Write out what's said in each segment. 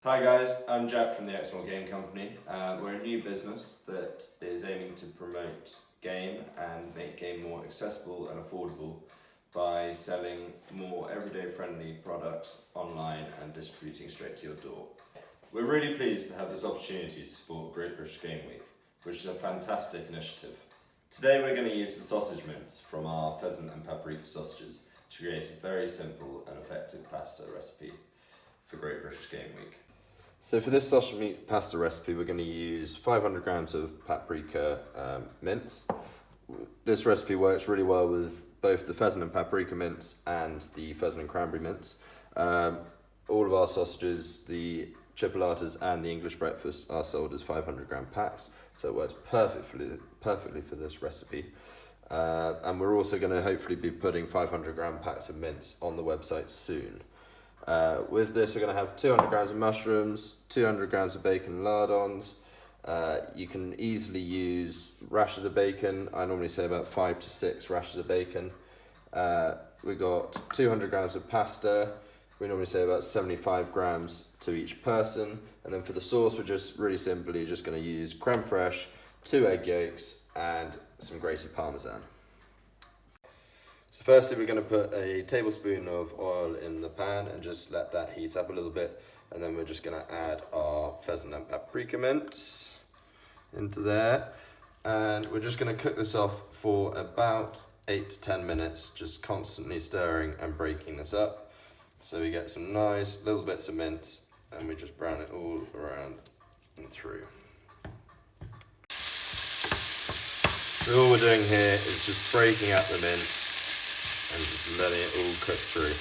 Hi guys, I'm Jack from the Exmoor Game company. We're a new business that is aiming to promote game and make game more accessible and affordable by selling more everyday friendly products online and distributing straight to your door. We're really pleased to have this opportunity to support Great British Game Week, which is a fantastic initiative. Today we're going to use the sausage mince from our pheasant and paprika sausages to create a very simple and effective pasta recipe for Great British Game Week. So for this sausage meat pasta recipe, we're going to use 500 grams of paprika mince. This recipe works really well with both the pheasant and paprika mince and the pheasant and cranberry mince. All of our sausages, the chipolatas and the English breakfast, are sold as 500 gram packs, so it works perfectly for this recipe. And we're also going to hopefully be putting 500 gram packs of mince on the website soon. With this, we're going to have 200 grams of mushrooms, 200 grams of bacon lardons. You can easily use rashers of bacon. I normally say about 5 to 6 rashers of bacon. We've got 200 grams of pasta. We normally say about 75 grams to each person. And then for the sauce, we're just really simply just going to use creme fraiche, 2 egg yolks, and some grated parmesan. So firstly, we're going to put a tablespoon of oil in the pan and just let that heat up a little bit. And then we're just going to add our pheasant and paprika mince into there. And we're just going to cook this off for about 8 to 10 minutes, just constantly stirring and breaking this up. So we get some nice little bits of mince and we just brown it all around and through. So all we're doing here is just breaking up the mince and just letting it all cook through.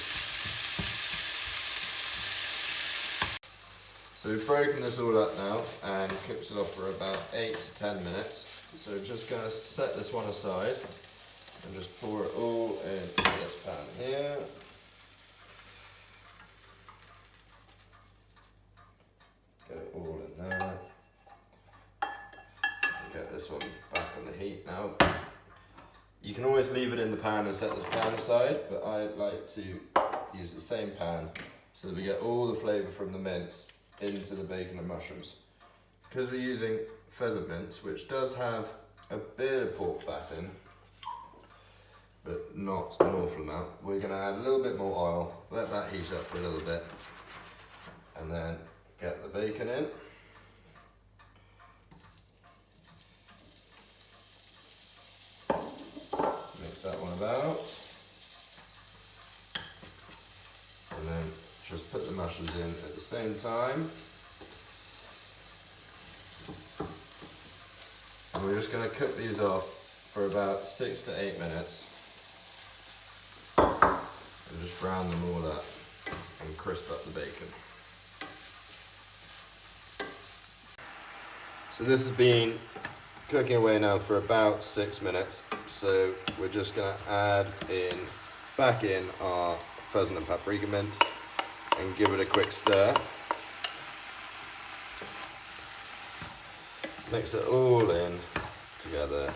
So we've broken this all up now and cooked it off for about 8 to 10 minutes. So we're just going to set this one aside and just pour it all into this pan here. Get it all in there. Get this one back on the heat now. You can always leave it in the pan and set this pan aside, but I like to use the same pan so that we get all the flavour from the mince into the bacon and mushrooms. Because we're using pheasant mince, which does have a bit of pork fat in, but not an awful amount, we're going to add a little bit more oil, let that heat up for a little bit, and then get the bacon in. Mix that one about, and then just put the mushrooms in at the same time. And we're just going to cook these off for about 6 to 8 minutes and just brown them all up and crisp up the bacon. So this has been cooking away now for about 6 minutes, so we're just going to add back in our pheasant and paprika mince and give it a quick stir. Mix it all in together,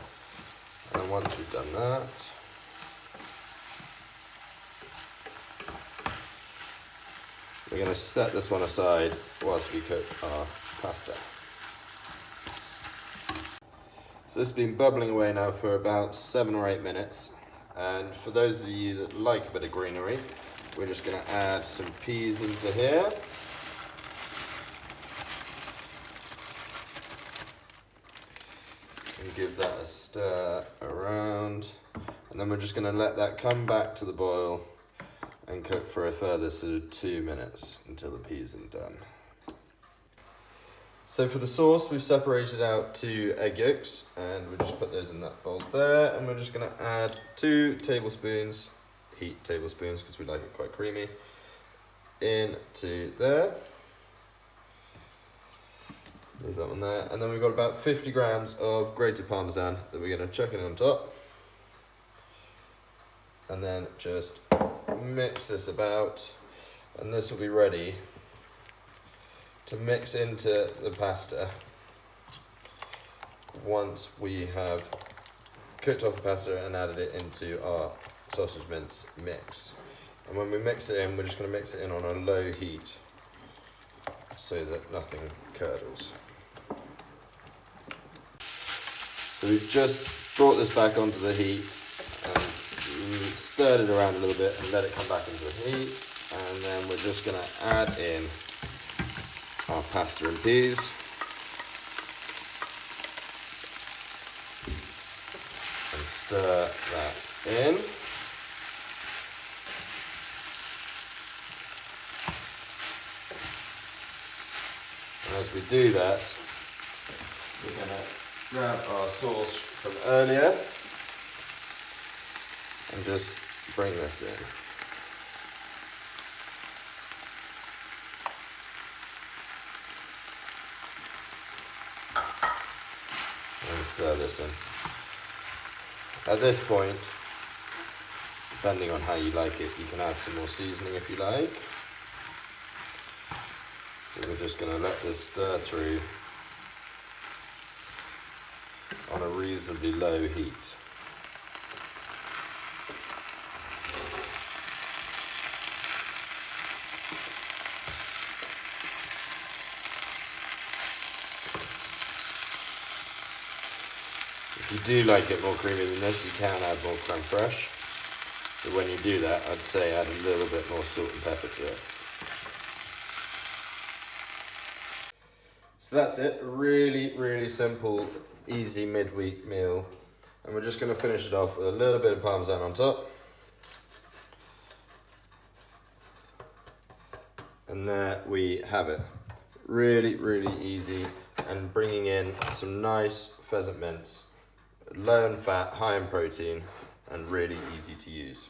and then once we've done that, we're going to set this one aside whilst we cook our pasta. So this has been bubbling away now for about 7 or 8 minutes, and for those of you that like a bit of greenery, we're just going to add some peas into here. And give that a stir around, and then we're just going to let that come back to the boil and cook for a further sort of 2 minutes until the peas are done. So for the sauce, we've separated out 2 egg yolks, and we'll just put those in that bowl there, and we're just going to add 2 tablespoons, heat tablespoons because we like it quite creamy, into there. Leave that one there, and then we've got about 50 grams of grated parmesan that we're going to chuck in on top, and then just mix this about, and this will be ready to mix into the pasta once we have cooked off the pasta and added it into our sausage mince mix. And when we mix it in, we're just going to mix it in on a low heat so that nothing curdles. So we've just brought this back onto the heat and stirred it around a little bit and let it come back into the heat. And then we're just going to add in our pasta and peas. And stir that in. And as we do that, we're going to grab our sauce from earlier and just bring this in. And stir this in. At this point, depending on how you like it, you can add some more seasoning if you like. So we're just going to let this stir through on a reasonably low heat. If you do like it more creamy than this, you can add more creme fraiche. But when you do that, I'd say add a little bit more salt and pepper to it. So that's it, really, really simple, easy midweek meal. And we're just going to finish it off with a little bit of parmesan on top. And there we have it. Really, really easy, and bringing in some nice pheasant mince, low in fat, high in protein, and really easy to use.